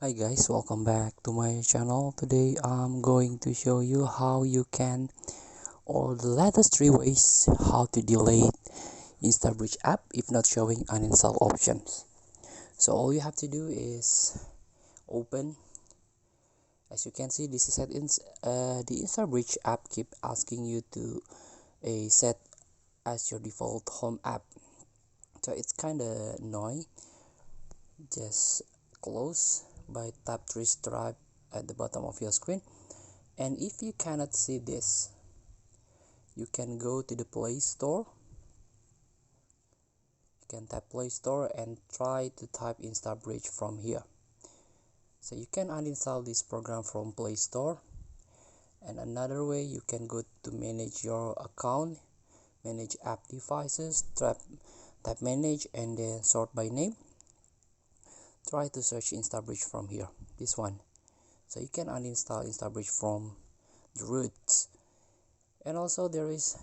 Hi guys, welcome back to my channel. Today I'm going to show you how you can, or the latest 3 ways how to delete instabridge app if not showing uninstall options. So all you have to do is open. As you can see, this is settings. The instabridge app keep asking you to set as your default home app, so it's kind of annoying. Just close by tap 3 stripe at the bottom of your screen. And if you cannot see this, you can go to the Play Store. You can tap Play Store and try to type instabridge from here. So you can uninstall this program from Play Store. And another way, you can go to manage your account, manage app devices, tap manage and then sort by name. Try to search instabridge from here, this one. So you can uninstall instabridge from the roots. And also there is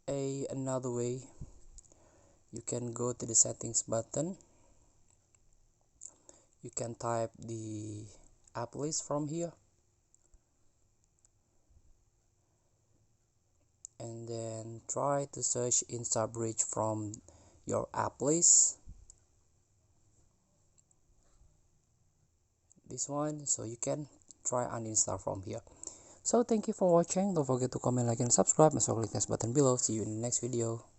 another way. You can go to the settings button. You can type the app list from here and then try to search instabridge from your app list, this one. So you can try uninstall from here. So thank you for watching. Don't forget to comment, like and subscribe, and so click this button below. See you in the next video.